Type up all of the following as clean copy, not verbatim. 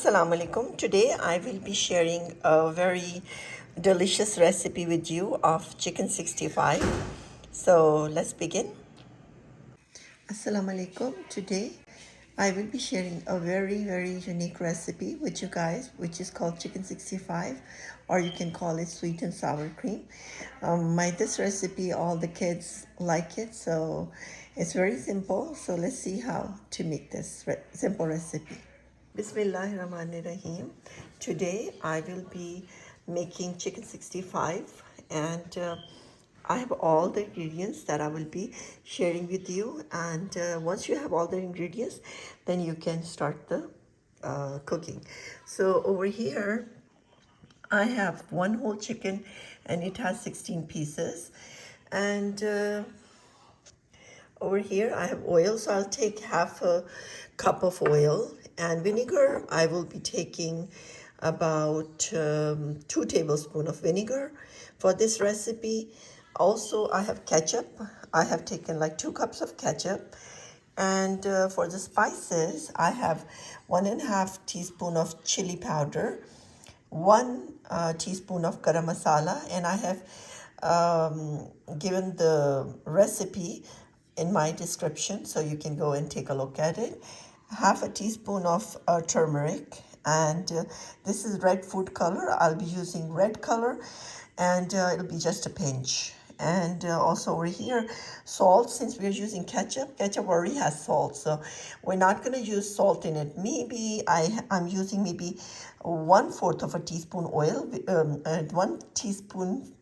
Assalamu alaikum. Today I will be sharing a very delicious recipe with you of chicken 65. So let's begin. Assalamu alaikum. Today I will be sharing a very unique recipe with you guys, which is called chicken 65, or you can call it sweet and sour cream. This recipe, all the kids like it, so it's very simple. So let's see how to make this simple recipe. Bismillahirrahmanirrahim. Today I will be making chicken 65, and I have all the ingredients that I will be sharing with you. And once you have all the ingredients, then you can start the cooking. So over here I have one whole chicken and it has 16 pieces. And over here I have oil, so I'll take half a cup of oil, and vinegar I will be taking about 2 tablespoons of vinegar for this recipe. Also I have ketchup. I have taken like 2 cups of ketchup. And for the spices I have 1.5 teaspoon of chili powder, 1 teaspoon of garam masala, and I have given the recipe in my description, so you can go and take a look at it. Half a teaspoon of turmeric, and this is red food color. I'll be using red color, and it'll be just a pinch. And also over here, salt. Since we're using ketchup already has salt, so we're not going to use salt in it. Maybe I'm using maybe 1/4 of a teaspoon oil, and 1 teaspoon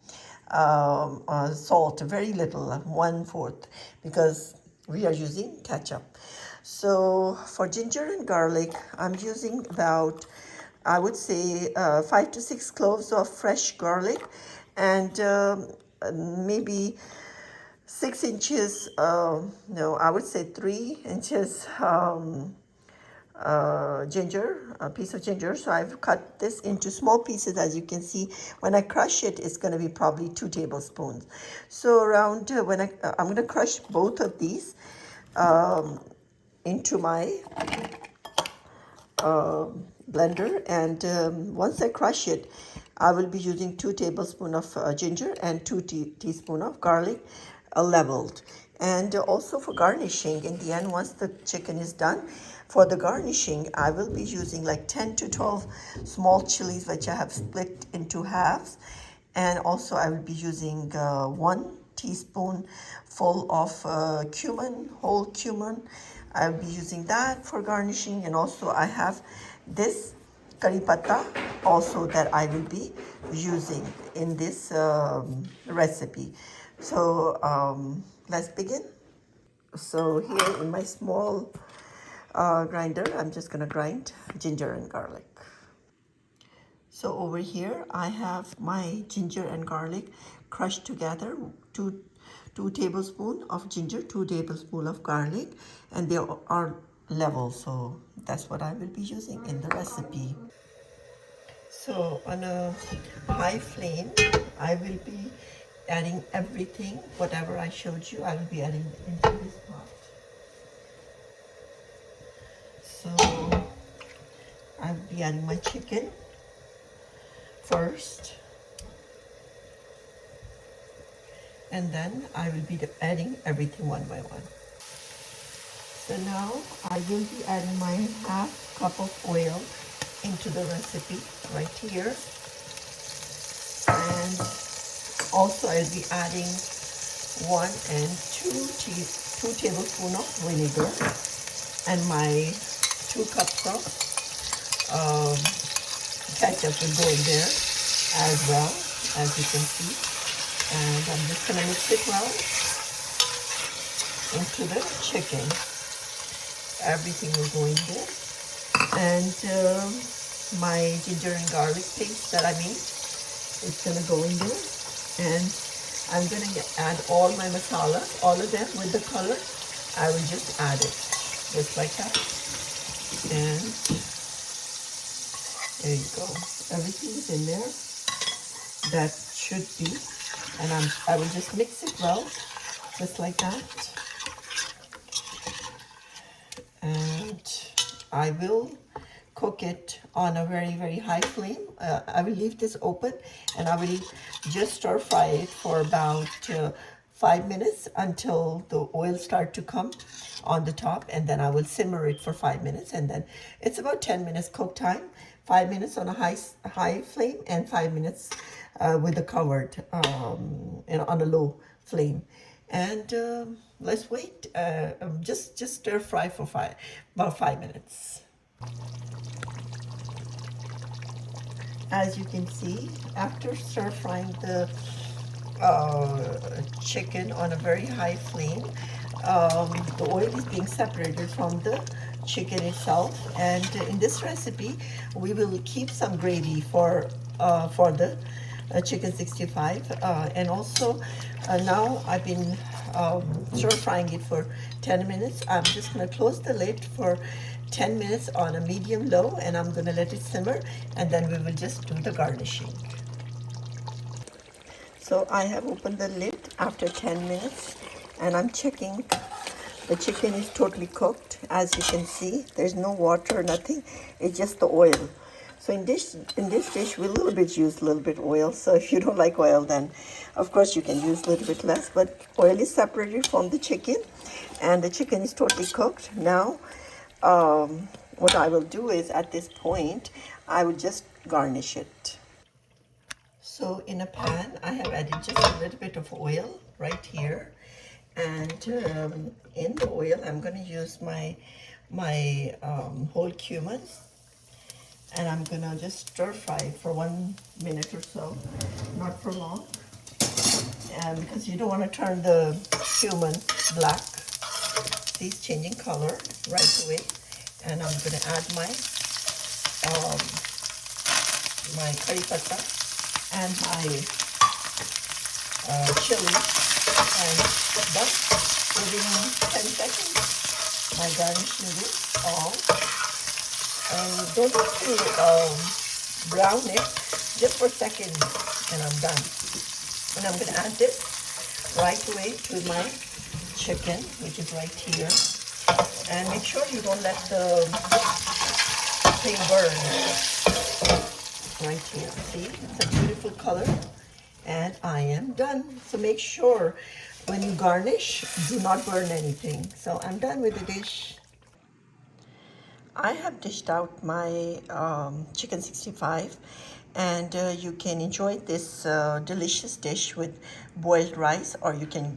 salt, very little, 1/4, because we are using ketchup. So for ginger and garlic, I'm using about, I would say, 5 to 6 cloves of fresh garlic, and maybe 6 inches, no, I would say 3 inches ginger, a piece of ginger. So I've cut this into small pieces. As you can see, when I crush it, it's going to be probably 2 tablespoons. So around when I'm going to crush both of these into my blender, and once I crush it, I will be using 2 tablespoons of ginger and 2 teaspoons of garlic, leveled. And also for garnishing, in the end, once the chicken is done, for the garnishing, I will be using like 10 to 12 small chilies, which I have split into halves. And also I will be using 1 teaspoon full of cumin, whole cumin. I'll be using that for garnishing. And also I have this curry patta also that I will be using in this recipe. So let's begin. So here in my small grinder, I'm just gonna grind ginger and garlic. So over here I have my ginger and garlic crushed together, two tablespoons of ginger, 2 tablespoons of garlic, and they are level, so that's what I will be using in the recipe. So on a high flame, I will be adding everything, whatever I showed you, I will be adding into this pot. So I'll be adding my chicken first, and then I will be adding everything one by one. So now I will be adding my half cup of oil into the recipe right here, and also I'll be adding 1 and 2 tablespoons of vinegar, and my 2 cups of ketchup will go in there as well, as you can see. And I'm just going to mix it well into the chicken. Everything will go in there. And my ginger and garlic paste that I made, it's going to go in there. And I'm going to add all my masala, all of them with the color. I will just add it, just like that. And there you go. Everything is in there. That should be. And I will just mix it well, just like that. And I will cook it on a very, very high flame. I will leave this open and I will just stir fry it for about 5 minutes until the oil start to come on the top, and then I will simmer it for 5 minutes, and then it's about 10 minutes cook time. 5 minutes on a high flame and 5 minutes with the covered on a low flame. And let's wait. Just stir fry for about 5 minutes. As you can see, after stir frying the chicken on a very high flame, the oil is being separated from the chicken itself. And in this recipe, we will keep some gravy for the chicken 65. And also, now I've been stir frying it for 10 minutes. I'm just going to close the lid for 10 minutes on a medium low, and I'm going to let it simmer, and then we will just do the garnishing. So I have opened the lid after 10 minutes, and I'm checking. The chicken is totally cooked. As you can see, there's no water, nothing. It's just the oil. So in this dish, we use a little bit oil. So if you don't like oil, then of course you can use a little bit less. But oil is separated from the chicken, and the chicken is totally cooked. Now, what I will do is, at this point, I will just garnish it. So in a pan, I have added just a little bit of oil right here, and in the oil, I'm going to use my whole cumin, and I'm going to just stir fry for 1 minute or so, not for long, and because you don't want to turn the cumin black. See, it's changing color right away, and I'm going to add my curry pata and my chili, and that's within 10 seconds. My garnishing is all. And don't have to brown it, just for a second, and I'm done. And I'm going to add this right away to my chicken, which is right here. And make sure you don't let the thing burn. Right here, see, it's a beautiful color, and I am done. So make sure when you garnish, do not burn anything. So I'm done with the dish. I have dished out my chicken 65, and you can enjoy this delicious dish with boiled rice, or you can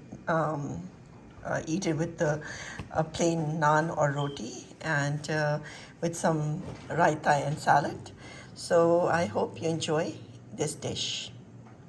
eat it with the plain naan or roti, and with some raita and salad. So I hope you enjoy this dish.